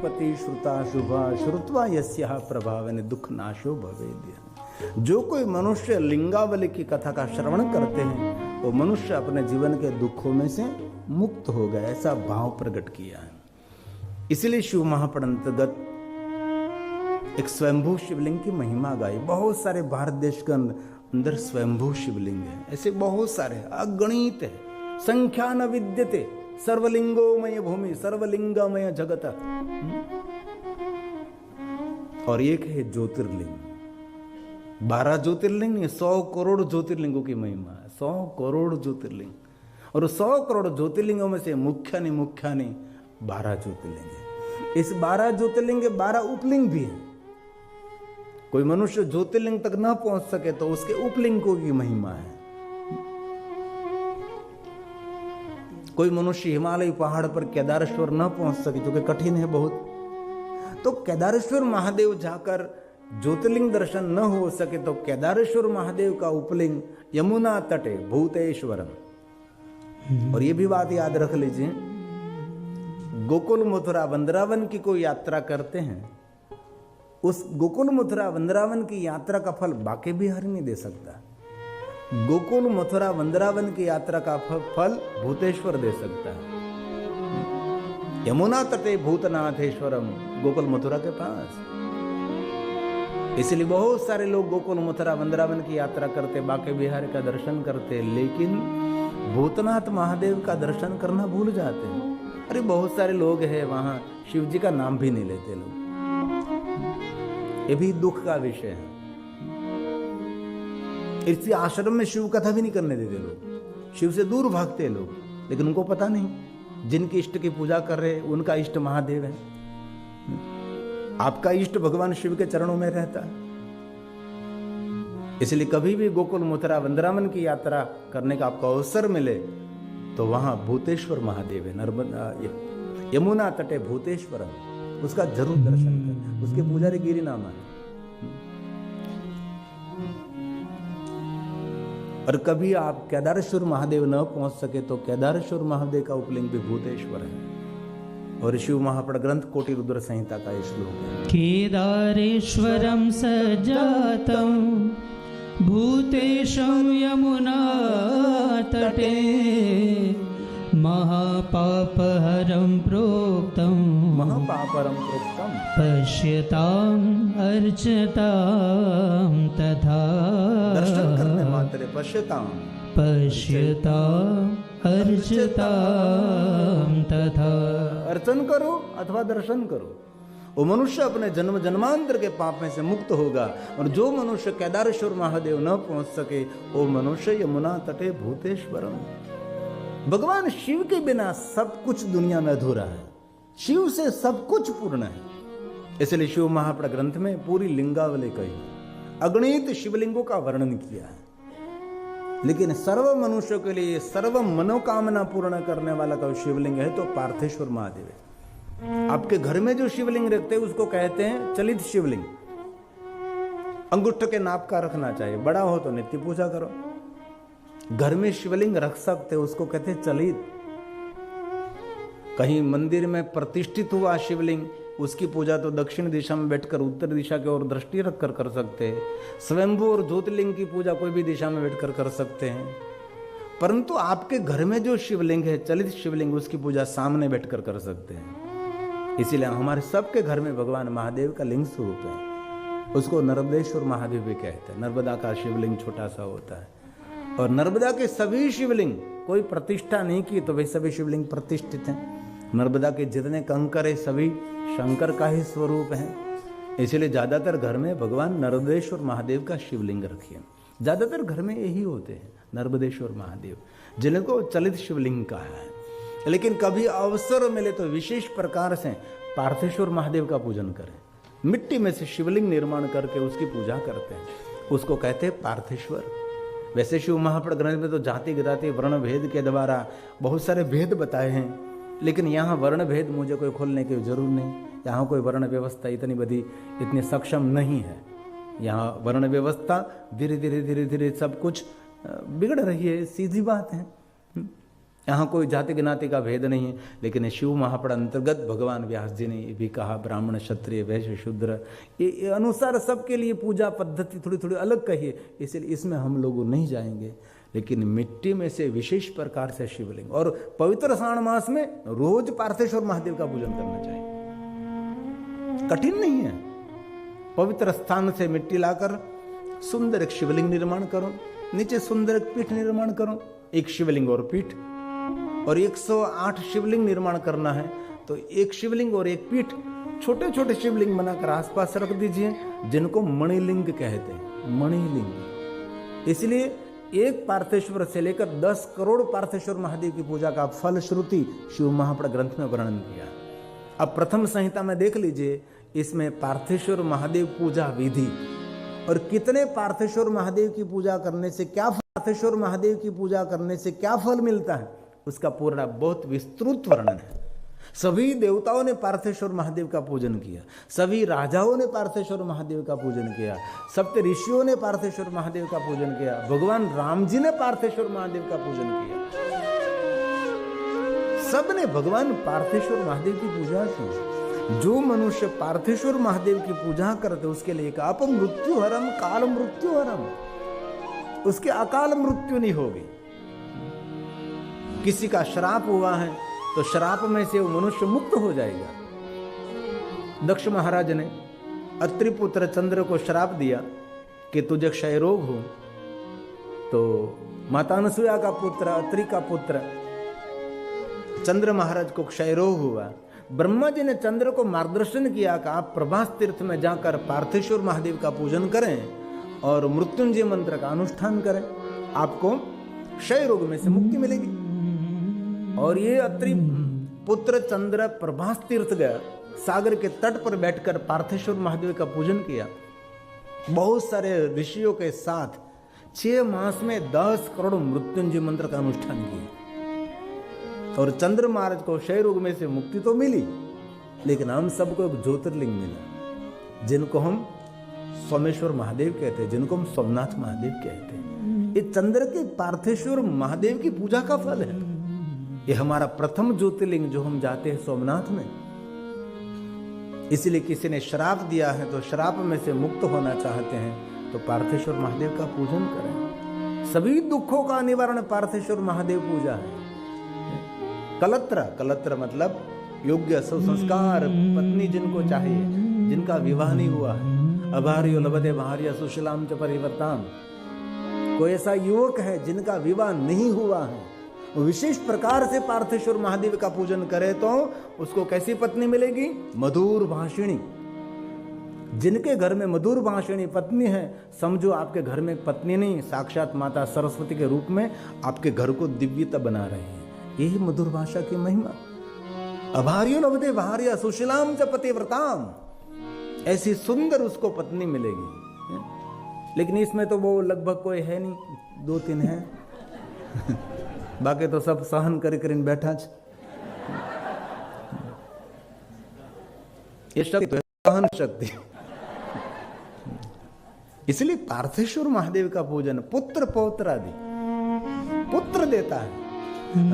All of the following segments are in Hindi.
गणपति श्रुता शुभा श्रुत्वा यस्याः प्रभावेन दुख नाशो भवेद्य। जो कोई मनुष्य लिंगावली की कथा का श्रवण करते हैं वो मनुष्य अपने जीवन के दुखों में से मुक्त हो गया, ऐसा भाव प्रकट किया है। इसलिए शिव महापुराण अंतर्गत एक स्वयंभू शिवलिंग की महिमा गाई। बहुत सारे भारत देश के अंदर स्वयंभू शिवलिंग है, ऐसे बहुत सारे अगणित है, संख्या न विद्यते, सर्वलिंगोमय भूमि सर्वलिंगमय जगत। और एक है ज्योतिर्लिंग, 12 ज्योतिर्लिंग, 100 करोड़ ज्योतिर्लिंगों की महिमा है, 100 करोड़ ज्योतिर्लिंग। और 100 करोड़ ज्योतिर्लिंगों में से मुख्य नहीं 12 ज्योतिर्लिंग है। इस 12 ज्योतिर्लिंग के 12 उपलिंग भी हैं। कोई मनुष्य ज्योतिर्लिंग तक ना पहुंच सके तो उसके उपलिंगों की महिमा है। कोई मनुष्य हिमालय पहाड़ पर केदारेश्वर न पहुंच सके जो कि कठिन है बहुत, तो केदारेश्वर महादेव जाकर ज्योतिर्लिंग दर्शन न हो सके तो केदारेश्वर महादेव का उपलिंग यमुना तटे भूतेश्वरम। और ये भी बात याद रख लीजिए, गोकुल मथुरा वृंदावन की कोई यात्रा करते हैं, उस गोकुल मथुरा वृंदावन की यात्रा का फल बाके बिहारी नहीं दे सकता। गोकुल मथुरा वृंदावन की यात्रा का फल भूतेश्वर दे सकता है। यमुना तटे भूतनाथेश्वरम, गोकुल मथुरा के पास। इसलिए बहुत सारे लोग गोकुल मथुरा वृंदावन की यात्रा करते, बाके बिहारी का दर्शन करते, लेकिन भूतनाथ महादेव का दर्शन करना भूल जाते हैं। अरे बहुत सारे लोग हैं वहां शिव जी का नाम भी नहीं लेते लोग, ये भी दुख का विषय है। इसी आश्रम में शिव कथा भी नहीं करने देते लोग, शिव से दूर भागते लोग, लेकिन उनको पता नहीं जिनकी इष्ट की पूजा कर रहे उनका इष्ट महादेव है। आपका इष्ट भगवान शिव के चरणों में रहता है। इसलिए कभी भी गोकुल मथुरा वृंदावन की यात्रा करने का आपको अवसर मिले तो वहां भूतेश्वर महादेव है, नर्मदा यमुना तटे भूतेश्वरम, उसका जरूर दर्शन करें। उसके पुजारी गिरी नाम है। और कभी आप केदारेश्वर महादेव न पहुंच सके तो केदारेश्वर महादेव का उपलिंग भी भूतेश्वर है। और शिव महापुराण ग्रंथ कोटि रुद्र संहिता का श्लोक है, केदारेश्वरम सजातम भूतेशं यमुना तटे महापापहरं प्रोक्तम पश्यताम अर्चताम तथा। दर्शन करने मात्र पश्यताम अर्चताम तथा। अर्चन करो अथवा दर्शन करो, वो मनुष्य अपने जन्म जन्मांतर के पाप में से मुक्त होगा। और जो मनुष्य केदारेश्वर महादेव न पहुंच सके वो मनुष्य यमुना तटे भूतेश्वरम। भगवान शिव के बिना सब कुछ दुनिया में अधूरा है, शिव से सब कुछ पूर्ण है। इसलिए शिव महापुराण ग्रंथ में पूरी लिंगावली कही, अगणित शिवलिंगों का वर्णन किया है। लेकिन सर्व मनुष्यों के लिए सर्व मनोकामना पूर्ण करने वाला का शिवलिंग है तो पार्थेश्वर महादेव है। आपके घर में जो शिवलिंग रखते हैं उसको कहते हैं चलित शिवलिंग। अंगुष्ठ के नाप का रखना चाहिए, बड़ा हो तो नित्य पूजा करो। घर में शिवलिंग रख सकते उसको कहते हैं चलित। कहीं मंदिर में प्रतिष्ठित हुआ शिवलिंग, उसकी पूजा तो दक्षिण दिशा में बैठकर उत्तर दिशा की ओर दृष्टि रखकर कर सकते हैं। स्वयंभू और ज्योतिर्लिंग की पूजा कोई भी दिशा में बैठकर कर सकते हैं। परंतु आपके घर में जो शिवलिंग है चलित शिवलिंग, उसकी पूजा सामने बैठकर कर सकते हैं। इसीलिए हमारे सबके घर में भगवान महादेव का लिंग स्वरूप है, उसको नर्मदेश्वर महादेव भी कहते हैं। नर्मदा का शिवलिंग छोटा सा होता है और नर्मदा के सभी शिवलिंग कोई प्रतिष्ठा नहीं की तो वे सभी शिवलिंग प्रतिष्ठित हैं। नर्मदा के जितने कंकर है सभी शंकर का ही स्वरूप है। इसलिए ज्यादातर घर में भगवान नर्मदेश्वर महादेव का शिवलिंग रखिए। ज्यादातर घर में यही होते हैं नर्मदेश्वर महादेव, जिनको चलित शिवलिंग कहा है। लेकिन कभी अवसर मिले तो विशेष प्रकार से पार्थेश्वर महादेव का पूजन करें। मिट्टी में से शिवलिंग निर्माण करके उसकी पूजा करते हैं, उसको कहते हैं पार्थेश्वर। वैसे शिव महापुराण ग्रंथ में तो जाति गति वर्ण भेद के द्वारा बहुत सारे भेद बताए हैं, लेकिन यहाँ वर्ण भेद मुझे कोई खोलने की जरूर नहीं। यहाँ कोई वर्ण व्यवस्था इतनी सक्षम नहीं है। यहाँ वर्ण व्यवस्था धीरे धीरे सब कुछ बिगड़ रही है, सीधी बात है। यहाँ कोई जाति ज्ञाति का भेद नहीं है, लेकिन शिव महापड़ अंतर्गत भगवान व्यास जी ने ये भी कहा ब्राह्मण क्षत्रिय वैश्य शूद्र ये अनुसार सबके लिए पूजा पद्धति थोड़ी थोड़ी अलग कही है, इसलिए इसमें हम लोग नहीं जाएंगे। लेकिन मिट्टी में से विशेष प्रकार से शिवलिंग, और पवित्र श्रावण मास में रोज पार्थेश्वर महादेव का पूजन करना चाहिए, कठिन नहीं है। पवित्र स्थान से मिट्टी लाकर सुंदर एक शिवलिंग निर्माण करो, नीचे सुंदर एक पीठ निर्माण करो, एक शिवलिंग और पीठ, और 108 शिवलिंग निर्माण करना है तो एक शिवलिंग और एक पीठ छोटे छोटे शिवलिंग बनाकर आसपास रख दीजिए, जिनको मणिलिंग कहते हैं, मणिलिंग। इसलिए एक पार्थेश्वर से लेकर 10 करोड़ पार्थेश्वर महादेव की पूजा का फल श्रुति शिव महापड़ ग्रंथ में वर्णन किया। अब प्रथम संहिता में देख लीजिए, इसमें पार्थेश्वर महादेव पूजा विधि और कितने पार्थेश्वर महादेव की पूजा करने से क्या, पार्थेश्वर महादेव की पूजा करने से क्या फल मिलता है, उसका पूरा बहुत विस्तृत वर्णन है। सभी देवताओं ने पार्थेश्वर महादेव का पूजन किया, सभी राजाओं ने पार्थेश्वर महादेव का पूजन किया, सप्त ऋषियों ने पार्थेश्वर महादेव का पूजन किया, भगवान राम जी ने पार्थेश्वर महादेव का पूजन किया। सबने भगवान पार्थेश्वर महादेव की पूजा की। जो मनुष्य पार्थेश्वर महादेव की पूजा करते उसके लिए एक अपमृत्यु हरम काल मृत्यु हरम, उसके अकाल मृत्यु नहीं होगी। किसी का श्राप हुआ है तो श्राप में से वो मनुष्य मुक्त हो जाएगा। दक्ष महाराज ने अत्रि पुत्र चंद्र को श्राप दिया कि तुझे क्षय रोग हो, तो माता अनसुया का पुत्र अत्रि का पुत्र चंद्र महाराज को क्षय रोग हुआ। ब्रह्मा जी ने चंद्र को मार्गदर्शन किया कि आप प्रभास तीर्थ में जाकर पार्थेश्वर महादेव का पूजन करें और मृत्युंजय मंत्र का अनुष्ठान करें, आपको क्षय रोग में से मुक्ति मिलेगी। और ये अत्रि पुत्र चंद्र प्रभास तीर्थ गया, सागर के तट पर बैठकर पार्थेश्वर महादेव का पूजन किया। बहुत सारे ऋषियों के साथ 6 मास में 10 करोड़ मृत्युंजय मंत्र का अनुष्ठान किया। और चंद्र महाराज को क्षय रोग में से मुक्ति तो मिली, लेकिन हम सबको एक ज्योतिर्लिंग मिला, जिनको हम सोमेश्वर महादेव कहते हैं, जिनको हम सोमनाथ महादेव कहते हैं। ये चंद्र के पार्थेश्वर महादेव की पूजा का फल है। ये हमारा प्रथम ज्योतिर्लिंग जो हम जाते हैं सोमनाथ में। इसलिए किसी ने श्राप दिया है तो श्राप में से मुक्त होना चाहते हैं तो पार्थेश्वर महादेव का पूजन करें। सभी दुखों का निवारण पार्थेश्वर महादेव पूजा है। कलत्र, कलत्र मतलब योग्य सुसंस्कार पत्नी जिनको चाहिए, जिनका विवाह नहीं हुआ है। अभार्यो लभते भार्या सुशीलाम च परिवर्ताम। कोई ऐसा युवक है जिनका विवाह नहीं हुआ है, वो विशेष प्रकार से पार्थेश्वर महादेव का पूजन करे तो उसको कैसी पत्नी मिलेगी? मधुर भाषिणी। जिनके घर में मधुर भाषिणी पत्नी है, समझो आपके घर में पत्नी नहीं, साक्षात माता सरस्वती के रूप में आपके घर को दिव्यता बना रहे हैं। यही मधुर भाषा की महिमा। अभार्यो लभते भार्या सुशीलाम च पतिव्रताम, ऐसी सुंदर उसको पत्नी मिलेगी। लेकिन इसमें तो वो लगभग कोई है नहीं, 2-3 है बाकी तो सब सहन कर बैठा छ। ये शक्ति तो सहन शक्ति। इसलिए पार्थेश्वर महादेव का पूजन पुत्र पौत्र आदि, पुत्र देता है।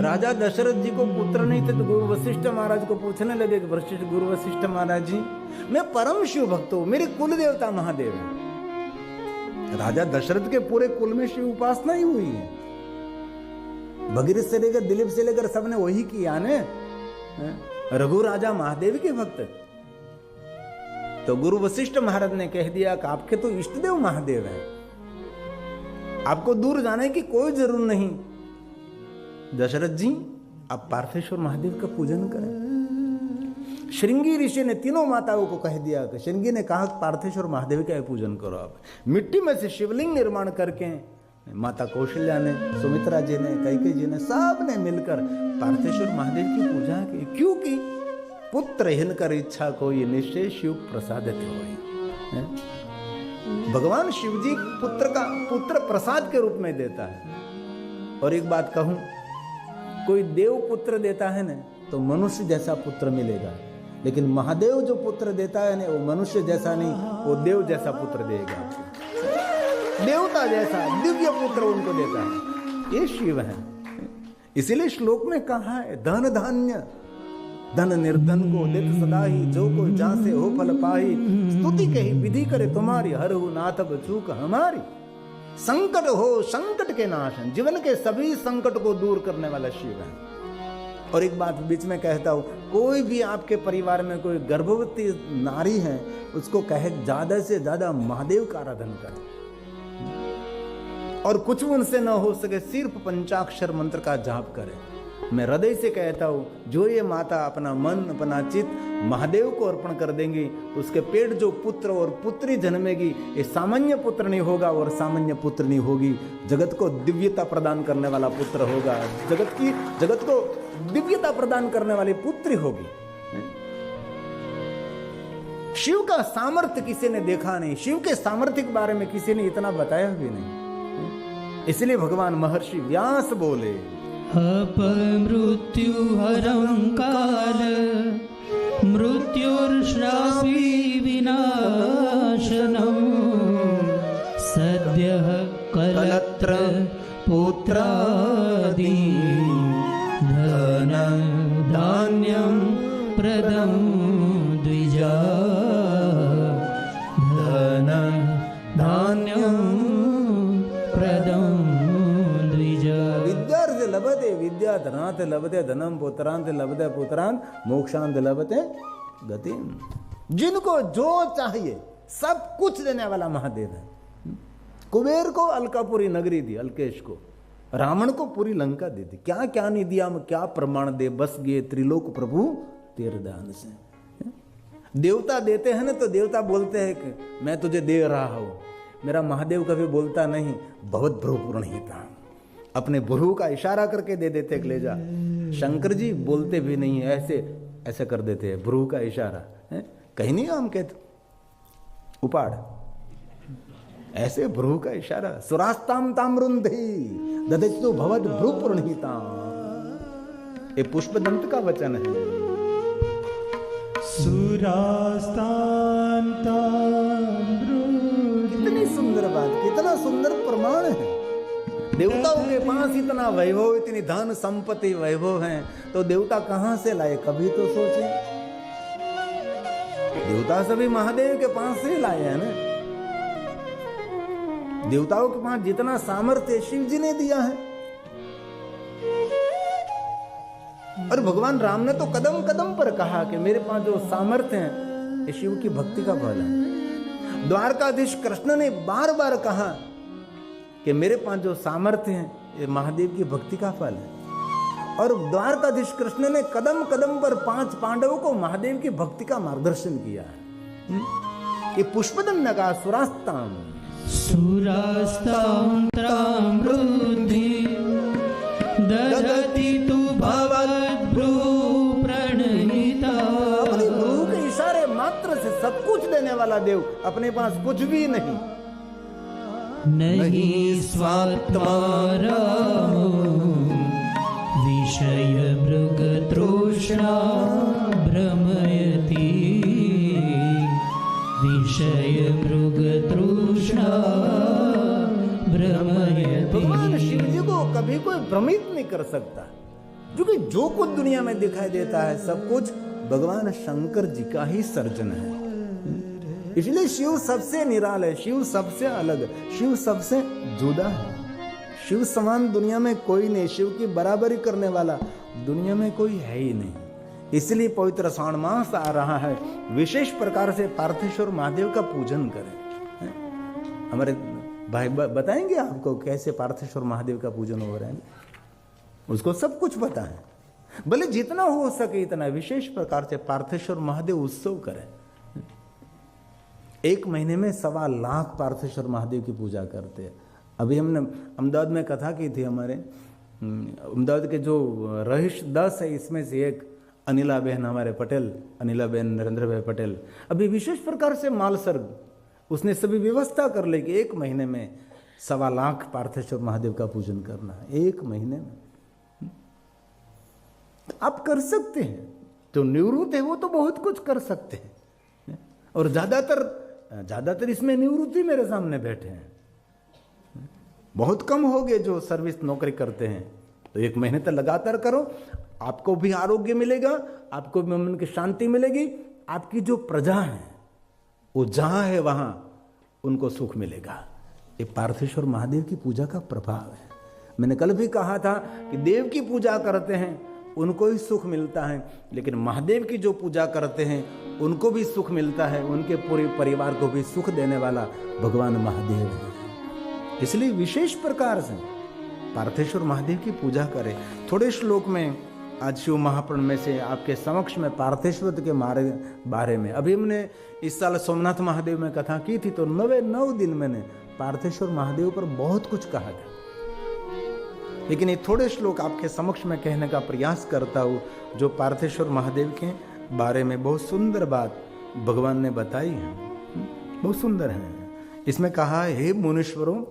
राजा दशरथ जी को पुत्र नहीं थे तो गुरु वशिष्ठ महाराज को पूछने लगे कि गुरु वशिष्ठ महाराज जी, मैं परम शिव भक्त हूं, मेरे कुल देवता महादेव है। राजा दशरथ के पूरे कुल में शिव उपासना ही हुई है। भगीरथ से लेकर दिलीप से लेकर सबने वही किया ने। रघु राजा महादेव के भक्त। तो गुरु वशिष्ठ महाराज ने कह दिया कि आपके तो इष्टदेव महादेव हैं, आपको दूर जाने की कोई जरूरत नहीं। दशरथ जी, आप पार्थेश्वर महादेव का पूजन करें। श्रृंगी ऋषि ने तीनों माताओं को कह दिया कि श्रृंगी ने कहा पार्थेश्वर महादेव का पूजन करो। आप मिट्टी में से शिवलिंग निर्माण करके माता कौशल्या ने, सुमित्रा जी ने, कैकेयी जी ने, सब ने मिलकर पार्थेश्वर महादेव की पूजा की। क्योंकि पुत्र हिनकर इच्छा कोई निश्चय शिव प्रसादित होई। भगवान शिव जी पुत्र प्रसाद के रूप में देता है। और एक बात कहूं, कोई देव पुत्र देता है ना तो मनुष्य जैसा पुत्र मिलेगा, लेकिन महादेव जो पुत्र देता है ना वो मनुष्य जैसा नहीं, वो देव जैसा पुत्र देगा। देवता जैसा दिव्य पुत्र उनको देता है। ये शिव है। इसीलिए श्लोक में कहा है धन धान्य धन निर्धन को देत सदा ही जो कोई जासे हो फल पाही स्तुति कही विधि करे तुम्हारी हर हो नाथ चूक हमारी। संकट हो संकट के नाशन, जीवन के सभी संकट को दूर करने वाला शिव है। और एक बात बीच में कहता हूं, कोई भी आपके परिवार में कोई गर्भवती नारी है उसको कहे ज्यादा से ज्यादा महादेव का आराधन करें, और कुछ उनसे न हो सके सिर्फ पंचाक्षर मंत्र का जाप करें। मैं हृदय से कहता हूं, जो ये माता अपना मन अपना चित्त महादेव को अर्पण कर देंगी, उसके पेट जो पुत्र और पुत्री जन्मेगी ये सामान्य पुत्र नहीं होगा और सामान्य पुत्र नहीं होगी, जगत को दिव्यता प्रदान करने वाला पुत्र होगा, जगत को दिव्यता प्रदान करने वाली पुत्री होगी। शिव का सामर्थ्य किसी ने देखा नहीं, शिव के सामर्थ्य के बारे में किसी ने इतना बताया भी नहीं। इसलिए भगवान महर्षि व्यास बोले अपमृत्यु हरं काल मृत्युर्श्रापी विनाशनम् सद्यः कलत्र पुत्रादि धन धान्यं प्रदं द्विजा धन धान्यं प्रदं द्विजा। विद्यार्थ लभते विद्याधनात् लभते धनम पुत्रांत लभते पुत्रांत मोक्षांत लभते गतिम। जिनको जो चाहिए सब कुछ देने वाला महादेव है। कुबेर को अलकापुरी नगरी दी, अलकेश को, रावण को पूरी लंका दे दी, क्या क्या नहीं दिया, हम क्या प्रमाण दे, बस गए त्रिलोक प्रभु तेरे दान से। देवता देते हैं ना तो देवता बोलते हैं कि मैं तुझे दे रहा हूं। मेरा महादेव कभी बोलता नहीं, बहुत भ्रूपूर्ण ही था, अपने भ्रू का इशारा करके दे देते ले जा। शंकर जी बोलते भी नहीं, ऐसे ऐसे कर देते हैं, भ्रू का इशारा है? कहीं नहीं हम कहते उपाड़, ऐसे भ्रू का इशारा। सुरास्ताम ताम्रुंधी ददस्तु भवद भ्रूपूर्णिता, ये पुष्पदंत का वचन है। कितनी सुंदर बात, कितना सुंदर प्रमाण है। देवताओं के पास इतना वैभव, इतनी धन संपत्ति वैभव है, तो देवता कहां से लाए, कभी तो सोचे। देवता सभी महादेव के पास से लाए हैं ना। देवताओं के पास जितना सामर्थ्य शिव जी ने दिया है, और भगवान राम ने तो कदम कदम पर कहा कि मेरे पास जो सामर्थ्य है ये शिव की भक्ति का फल है। द्वारकाधीश कृष्ण ने बार बार कहा कि मेरे पास जो सामर्थ्य है ये महादेव की भक्ति का फल है। और द्वारकाधीश कृष्ण ने कदम कदम पर 5 पांडवों को महादेव की भक्ति का मार्गदर्शन किया है। ये पुष्पदंत का सुरास्ताम सुरास्तां त्रामृद्धि ददति तु भवद्भ्रू प्रणहिता। अपने भ्रू के इशारे मात्र से सब कुछ देने वाला देव, अपने पास कुछ भी नहीं। नहीं स्वात्मा रामो विषय मृग तृष्णा भ्रमयति विषय मृग तृष्णा भ्रमयति। भगवान शिव जी को कभी कोई भ्रमित नहीं कर सकता, क्योंकि जो कुछ दुनिया में दिखाई देता है सब कुछ भगवान शंकर जी का ही सर्जन है। इसलिए शिव सबसे निराला है, शिव सबसे अलग, शिव सबसे जुदा है। शिव समान दुनिया में कोई नहीं, शिव की बराबरी करने वाला दुनिया में कोई है ही नहीं। इसलिए पवित्र श्रावण मास आ रहा है, विशेष प्रकार से पार्थेश्वर महादेव का पूजन करें। हमारे भाई बताएंगे आपको कैसे पार्थेश्वर महादेव का पूजन हो रहा है, उसको सब कुछ पता है। भले जितना हो सके इतना विशेष प्रकार से पार्थेश्वर महादेव उत्सव करें। 1 महीने में 1.25 लाख पार्थेश्वर महादेव की पूजा करते हैं। अभी हमने अहमदाबाद में कथा की थी, हमारे अहमदाबाद के जो रहीश 10 है इसमें से एक अनिला बहन हमारे पटेल, अनिला बहन नरेंद्र भाई पटेल, अभी विशेष प्रकार से मालसर्ग उसने सभी व्यवस्था कर ली कि 1 महीने में 1.25 लाख पार्थेश्वर महादेव का पूजन करना है 1 महीने में। आप कर सकते हैं, जो निवृत्त है वो तो बहुत कुछ कर सकते हैं, और ज्यादातर इसमें निवृत्ति मेरे सामने बैठे हैं। बहुत कम हो गए जो सर्विस नौकरी करते हैं, तो 1 महीने तक लगातार करो, आपको भी आरोग्य मिलेगा, आपको भी मन की शांति मिलेगी, आपकी जो प्रजा है वो जहां है वहां उनको सुख मिलेगा। ये पार्थेश्वर महादेव की पूजा का प्रभाव है। मैंने कल भी कहा था कि देव की पूजा करते हैं उनको ही सुख मिलता है, लेकिन महादेव की जो पूजा करते हैं उनको भी सुख मिलता है, उनके पूरे परिवार को भी सुख देने वाला भगवान महादेव है। इसलिए विशेष प्रकार से पार्थेश्वर महादेव की पूजा करें। थोड़े श्लोक में आज शिव महापुराण में से आपके समक्ष में पार्थेश्वर के बारे में, अभी हमने इस साल सोमनाथ महादेव में कथा की थी, तो 9 दिन मैंने पार्थेश्वर महादेव पर बहुत कुछ कहा था, लेकिन ये थोड़े श्लोक आपके समक्ष में कहने का प्रयास करता हूँ जो पार्थेश्वर महादेव के बारे में बहुत सुंदर बात भगवान ने बताई है, बहुत सुंदर है। इसमें कहा है, हे मुनीश्वरों,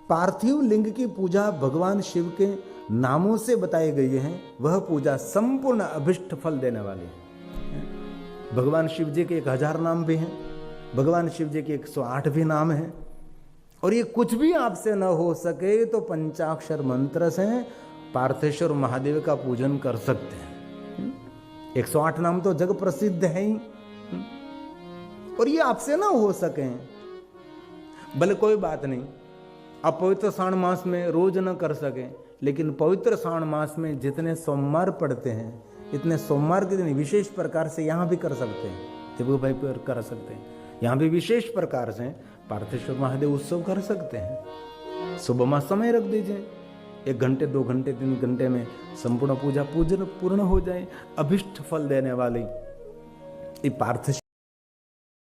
पार्थिव लिंग की पूजा भगवान शिव के नामों से बताई गई है, वह पूजा संपूर्ण अभिष्ट फल देने वाली है। भगवान शिव जी के 1000 नाम भी हैं, भगवान शिव जी के 108 भी नाम हैं, और ये कुछ भी आपसे न हो सके तो पंचाक्षर मंत्र से पार्थेश्वर महादेव का पूजन कर सकते हैं। 108 नाम तो जग प्रसिद्ध है ही, और ये आपसे ना हो सके भले कोई बात नहीं, आप पवित्र श्रावण मास में रोज न कर सके, लेकिन पवित्र श्रावण मास में जितने सोमवार पड़ते हैं, इतने सोमवार के दिन विशेष प्रकार से यहाँ भी कर सकते हैं, देवो भाई पर कर सकते हैं, यहाँ भी विशेष प्रकार से पार्थेश्वर महादेव उत्सव कर सकते हैं। सुबह में समय रख दीजिए, 1 घंटे 2 घंटे 3 घंटे में संपूर्ण पूजा पूर्ण हो जाए। अभिष्ट फल देने वाली ये पार्थेश्वर